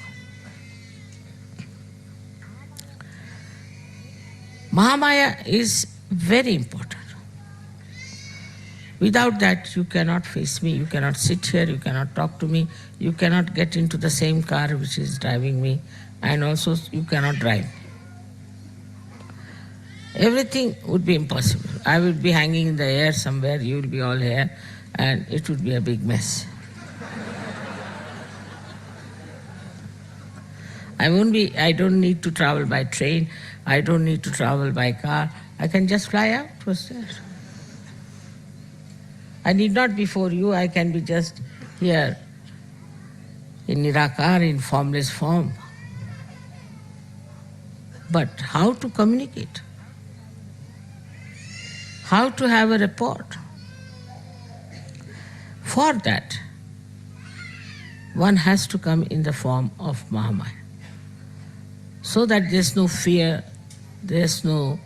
Mahamaya is very important. Without that, you cannot face me, you cannot sit here, you cannot talk to me, you cannot get into the same car which is driving me, and also you cannot drive. Everything would be impossible. I would be hanging in the air somewhere, you will be all here, and it would be a big mess. I don't need to travel by train, I don't need to travel by car, I can just fly out to a station. I need not be for you, I can be just here in Nirakar, in formless form. But how to communicate? How to have a rapport? For that, one has to come in the form of Mahamaya. So that there's no fear, there's no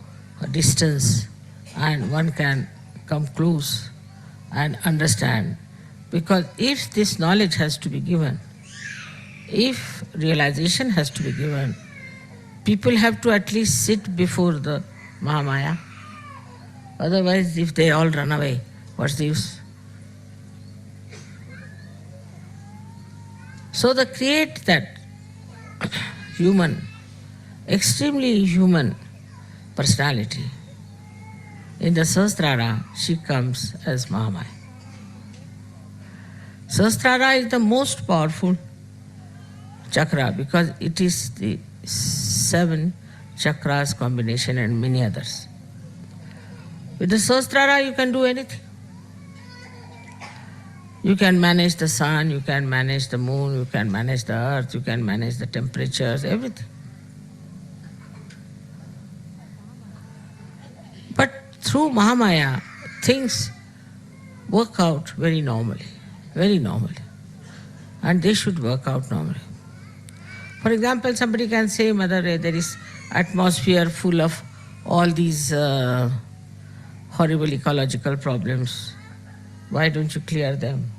distance, and one can come close and understand. Because if this knowledge has to be given, if realization has to be given, people have to at least sit before the Mahamaya. Otherwise, if they all run away, what's the use? So to create that human, extremely human personality, In the Sahasrara, she comes as Mahamaya. Sahasrara is the most powerful chakra because it is the 7 chakras combination and many others. With the Sahasrara, you can do anything. You can manage the sun, you can manage the moon, you can manage the earth, you can manage the temperatures, everything. But through Mahamaya, things work out very normally. And they should work out normally. For example, somebody can say, Mother, there is atmosphere full of all these horrible ecological problems. Why don't you clear them?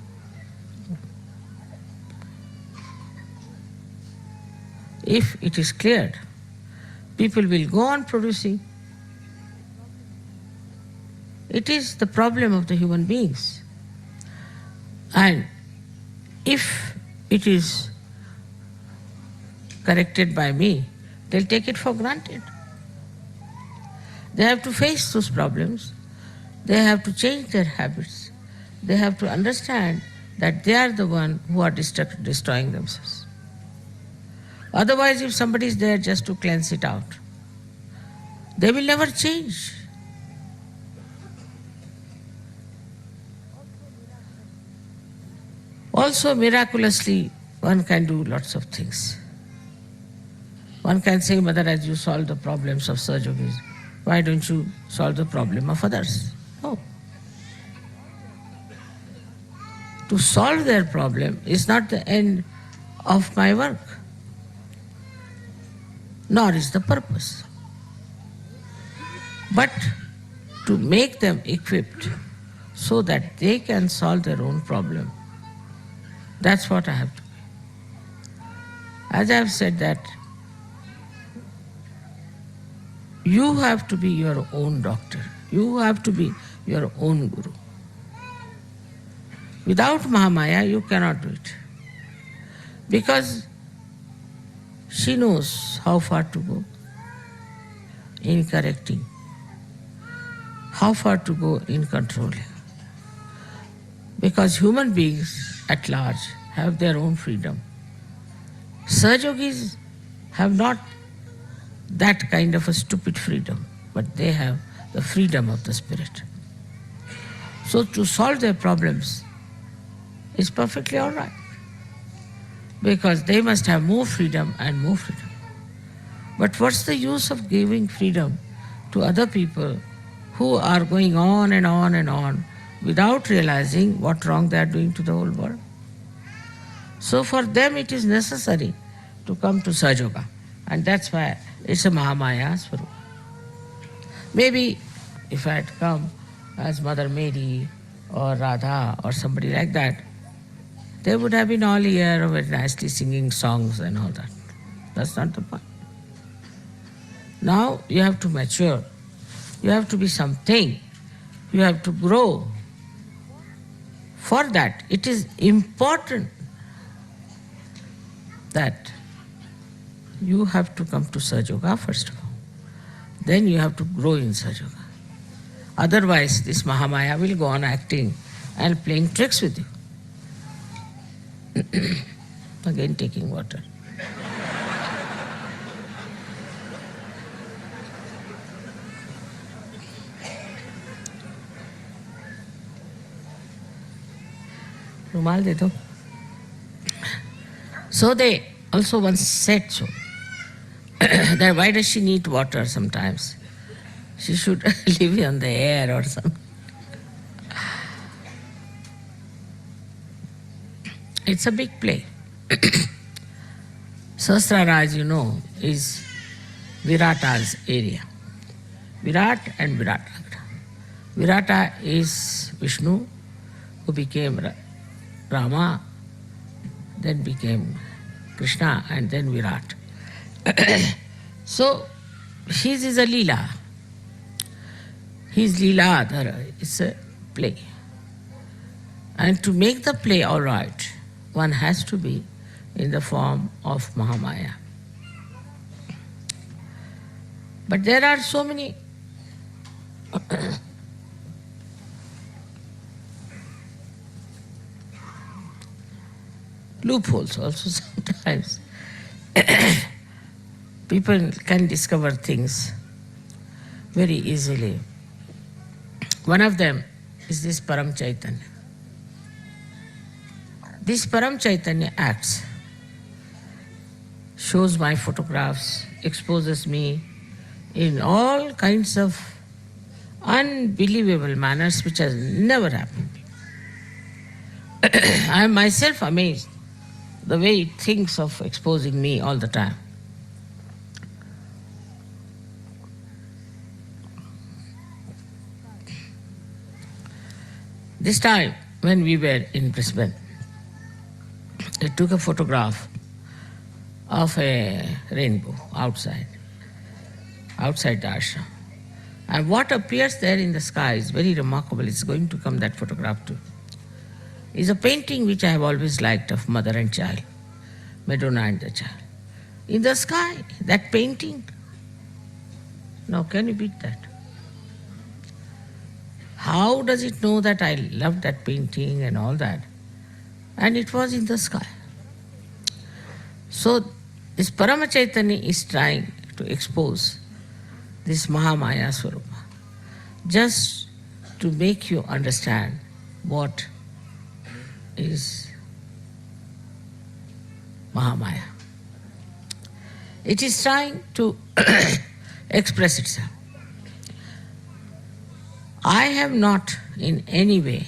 If it is cleared, people will go on producing. It is the problem of the human beings. And if it is corrected by me, they'll take it for granted. They have to face those problems. They have to change their habits. They have to understand that they are the one who are destroying themselves. Otherwise, if somebody is there just to cleanse it out, they will never change. Also, miraculously, one can do lots of things. One can say, Mother, as you solve the problems of Sahajyogis, why don't you solve the problem of others? No. To solve their problem is not the end of my work, nor is the purpose. But to make them equipped so that they can solve their own problem, that's what I have to be. As I have said that, you have to be your own doctor. You have to be your own guru. Without Mahamaya, you cannot do it. Because she knows how far to go in correcting, how far to go in controlling. Because human beings at large have their own freedom. Sahajyogis have not that kind of a stupid freedom, but they have the freedom of the spirit. So to solve their problems is perfectly all right, because they must have more freedom and more freedom. But what's the use of giving freedom to other people who are going on and on and on without realizing what wrong they are doing to the whole world? So for them it is necessary to come to Sahaja, and that's why it's a Mahamaya Swarupa. Maybe if I had come as Mother Mary or Radha or somebody like that, they would have been all here very nicely singing songs and all that. That's not the point. Now you have to mature. You have to be something. You have to grow. For that, it is important that you have to come to Sahaja first of all. Then you have to grow in Sahaja. Otherwise, this Mahamaya will go on acting and playing tricks with you. Again taking water. Rumal de do. So they also once said so. That why does she need water sometimes? She should live on the air or something. It's a big play. Sahasrara, as you know, is Virata's area. Virat and Virata. Virata is Vishnu, who became Rama, then became Krishna, and then Virat. So, his is a Leela. His Leela, it's a play. And to make the play all right, one has to be in the form of Mahamaya. But there are so many loopholes also sometimes. People can discover things very easily. One of them is this Param Chaitanya. This Param Chaitanya acts, shows my photographs, exposes me in all kinds of unbelievable manners which has never happened. I am myself amazed the way it thinks of exposing me all the time. This time when we were in Brisbane, I took a photograph of a rainbow outside the ashram. And what appears there in the sky is very remarkable. It's going to come that photograph too. Is a painting which I have always liked of mother and child, Madonna and the child. In the sky, that painting. Now, can you beat that? How does it know that I love that painting and all that? And it was in the sky. So, this Parama Chaitanya is trying to expose this Mahamaya Swarupa, just to make you understand what is Mahamaya. It is trying to express itself. I have not in any way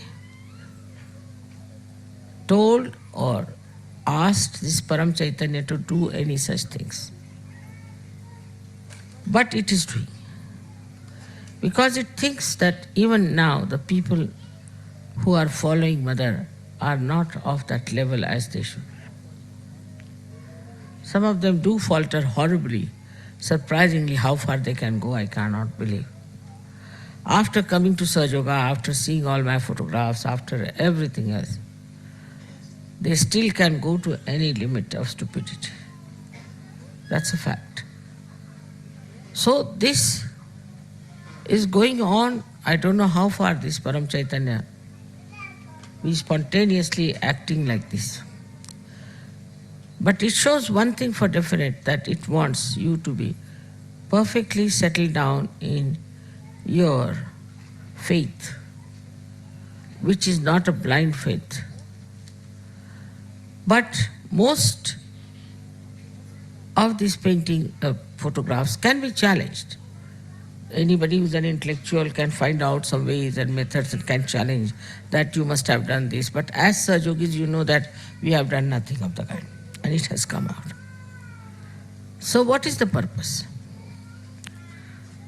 told or asked this Param Chaitanya to do any such things. But it is doing. Because it thinks that even now the people who are following Mother are not of that level as they should. Some of them do falter horribly. Surprisingly, how far they can go, I cannot believe. After coming to Sahaj, after seeing all my photographs, after everything else, they still can go to any limit of stupidity. That's a fact. So this is going on. I don't know how far this Param Chaitanya is spontaneously acting like this. But it shows one thing for definite, that it wants you to be perfectly settled down in your faith, which is not a blind faith. But most of these painting photographs can be challenged. Anybody who's an intellectual can find out some ways and methods and can challenge that you must have done this. But as Sahajogis, you know that we have done nothing of the kind, and it has come out. So what is the purpose?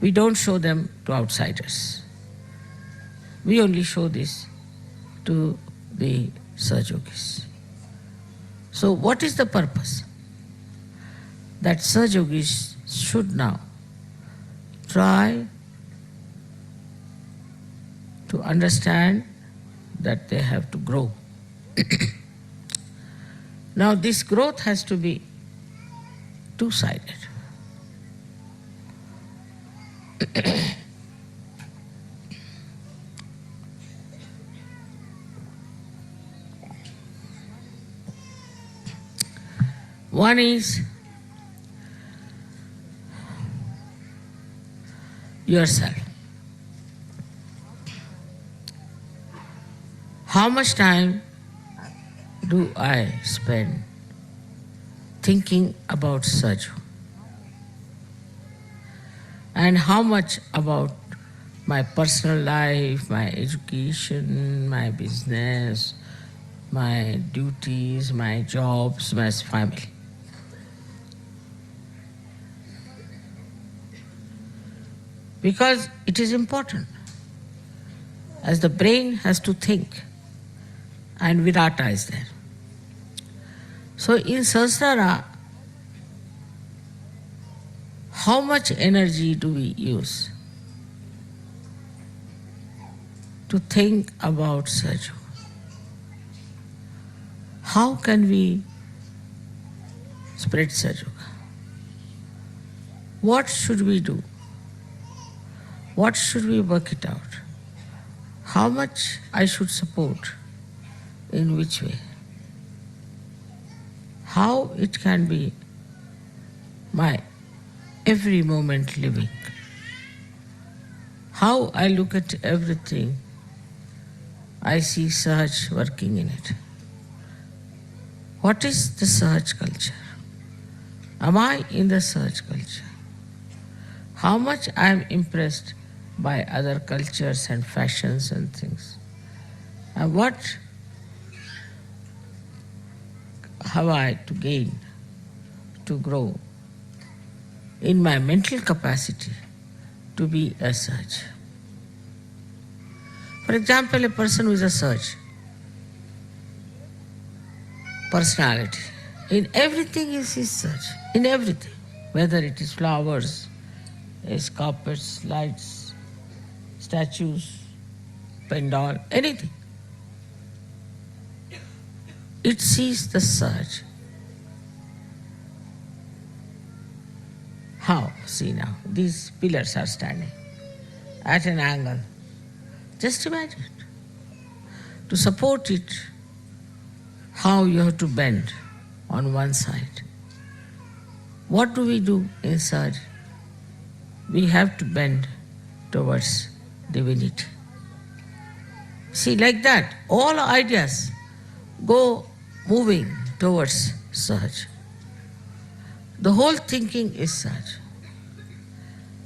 We don't show them to outsiders. We only show this to the Sahajogis. So what is the purpose? That Sahajogis should now try to understand that they have to grow. Now this growth has to be two-sided. One is yourself. How much time do I spend thinking about Sahaj? And how much about my personal life, my education, my business, my duties, my jobs, my family? Because it is important. As the brain has to think, and Virata is there. So in Sahasrara, how much energy do we use to think about Sahaj? How can we spread Sahaj? What should we do? What should we work it out? How much I should support? In which way? how it can be my every moment living. How I look at everything, I see Sahaj working in it. What is the Sahaj culture? Am I in the Sahaj culture? How much I am impressed by other cultures and fashions and things. And what have I to gain, to grow in my mental capacity to be a Sahaj? For example, a person who is a Sahaj personality, in everything is Sahaj, in everything, whether it is flowers, is carpets, lights, statues, pandal, anything. It sees the Sahaj. How? See now, these pillars are standing at an angle. Just imagine it. To support it, how you have to bend on one side. What do we do in Sahaj? We have to bend towards divinity. See, like that, all ideas go moving towards Sahaj. The whole thinking is Sahaj.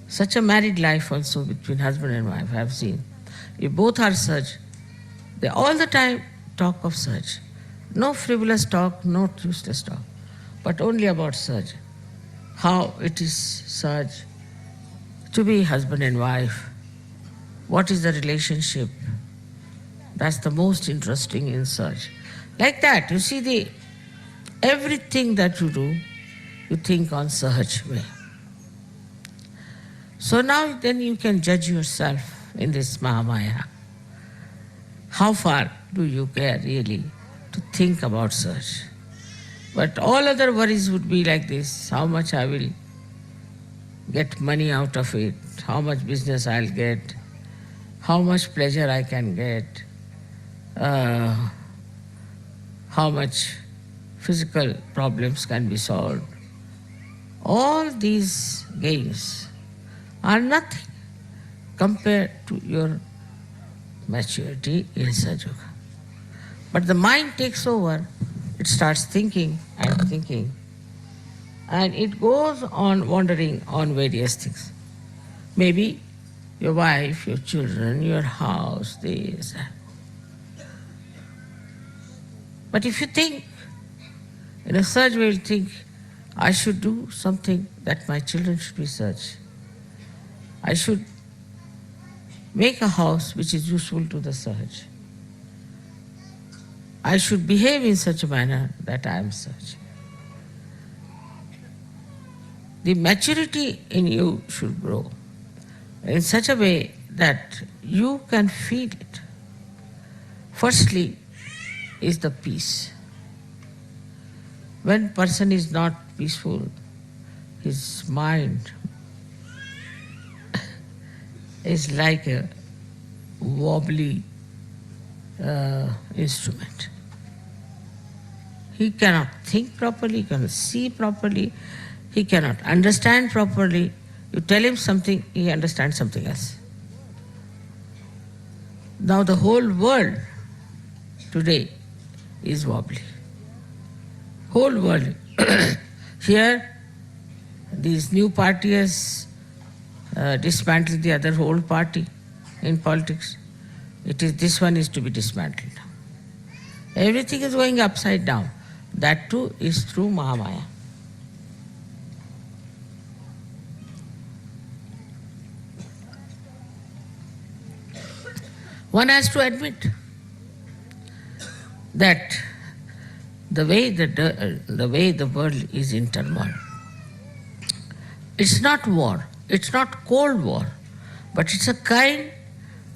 Such a married life also between husband and wife I have seen. If both are Sahaj, they all the time talk of Sahaj. No frivolous talk, no useless talk, but only about Sahaj. How it is Sahaj to be husband and wife. What is the relationship? That's the most interesting in Sahaj. Like that, you see, everything that you do, you think on Sahaj way. So now then you can judge yourself in this Mahamaya. How far do you care really to think about Sahaj? But all other worries would be like this: how much I will get money out of it, how much business I'll get, how much pleasure I can get, how much physical problems can be solved. All these gains are nothing compared to your maturity in Sahaja. But the mind takes over, it starts thinking and thinking, and it goes on wandering on various things. Maybe your wife, your children, your house, this. But if you think, in a Sahaj way, you'll think, I should do something that my children should be Sahaj. I should make a house which is useful to the Sahaj. I should behave in such a manner that I am Sahaj. The maturity in you should grow in such a way that you can feel it. Firstly is the peace. When person is not peaceful, his mind is like a wobbly instrument. He cannot think properly, he cannot see properly, he cannot understand properly. You tell him something, he understands something else. Now the whole world today is wobbly. Whole world. Here, these new party has dismantled the other old party in politics. This one is to be dismantled. Everything is going upside down. That too is through Mahamaya. One has to admit that the way the world is in turmoil, it's not war, it's not cold war, but it's a kind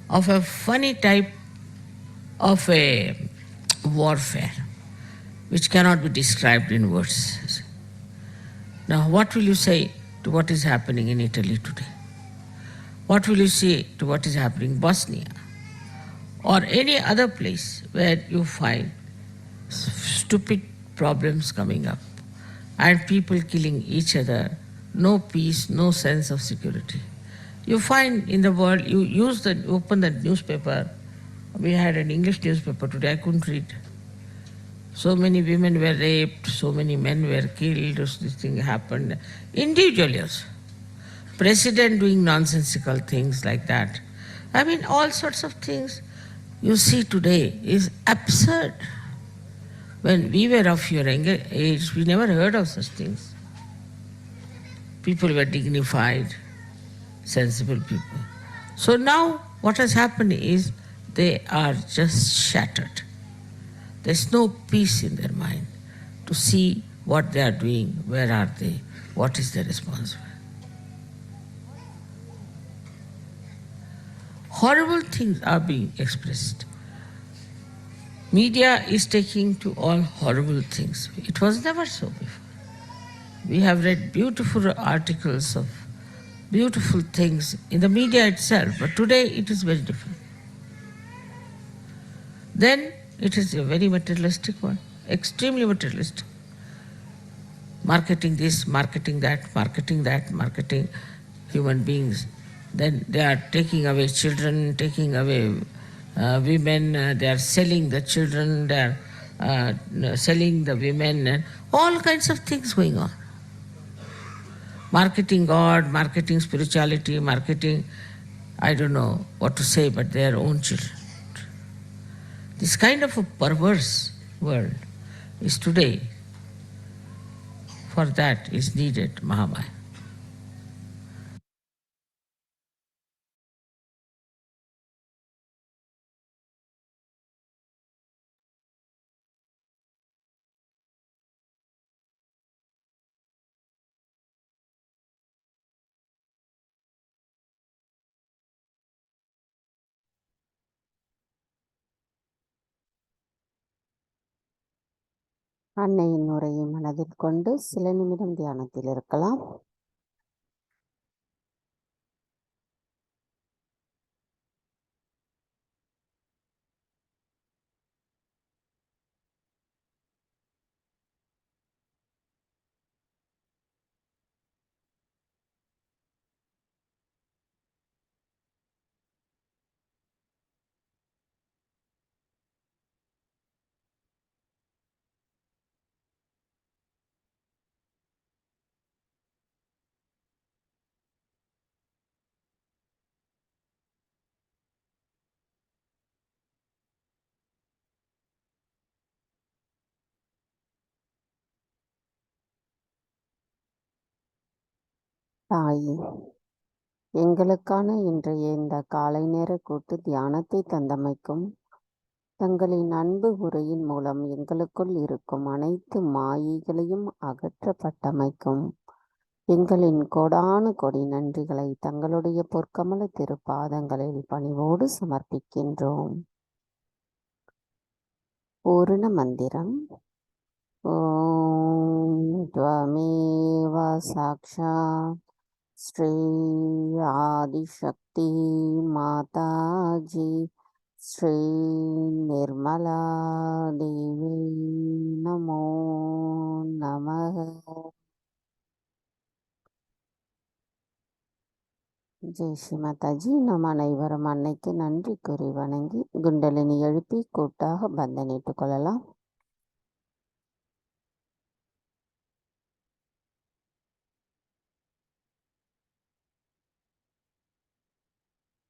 of a funny type of a warfare which cannot be described in words. Now, what will you say to what is happening in Italy today? What will you say to what is happening in Bosnia or any other place where you find stupid problems coming up, and people killing each other, no peace, no sense of security. You find in the world, you open the newspaper. We had an English newspaper today, I couldn't read. So many women were raped, so many men were killed, this thing happened. Individually also. President doing nonsensical things like that. I mean, all sorts of things you see today is absurd. When we were of your younger age, we never heard of such things. People were dignified, sensible people. So now what has happened is they are just shattered. There's no peace in their mind to see what they are doing, where are they, what is their responsibility. Horrible things are being expressed. Media is taking to all horrible things. It was never so before. We have read beautiful articles of beautiful things in the media itself, but today it is very different. Then it is a very materialistic one, extremely materialistic. Marketing this, marketing that, marketing human beings. Then they are taking away children, taking away women, they are selling the children, they are selling the women, and all kinds of things going on. Marketing God, marketing spirituality, marketing, I don't know what to say, but their own children. This kind of a perverse world is today. For that is needed Mahamaya. அன்னையின் உரையை மனதில் கொண்டு சில நிமிடம் தியானத்தில் இருக்கலாம். தாயே, எங்களுக்கான இன்றைய இந்த காலை நேர கூட்டு தியானத்தை தந்தமைக்கும், தங்களின் அன்பு உரையின் மூலம் எங்களுக்குள் இருக்கும் அனைத்து மாயைகளையும் அகற்றப்பட்டமைக்கும் எங்களின் கோடானு கோடி நன்றிகளை தங்களுடைய பொற்கமல திருப்பாதங்களில் பணிவோடு சமர்ப்பிக்கின்றோம். பூரண மந்திரம். ஓம் த்வமேவ சாக்ஷாத் ஸ்ரீ ஆதிசக்தி மாதாஜி ஸ்ரீ நிர்மலா தேவி நமோ நமः. ஜெய் ஸ்ரீ மாதாஜி. நம் அனைவரும் அன்னைக்கு நன்றி கூறி வணங்கி குண்டலினி எழுப்பி கூட்டாக பந்தனிட்டுக் கொள்ளலாம்.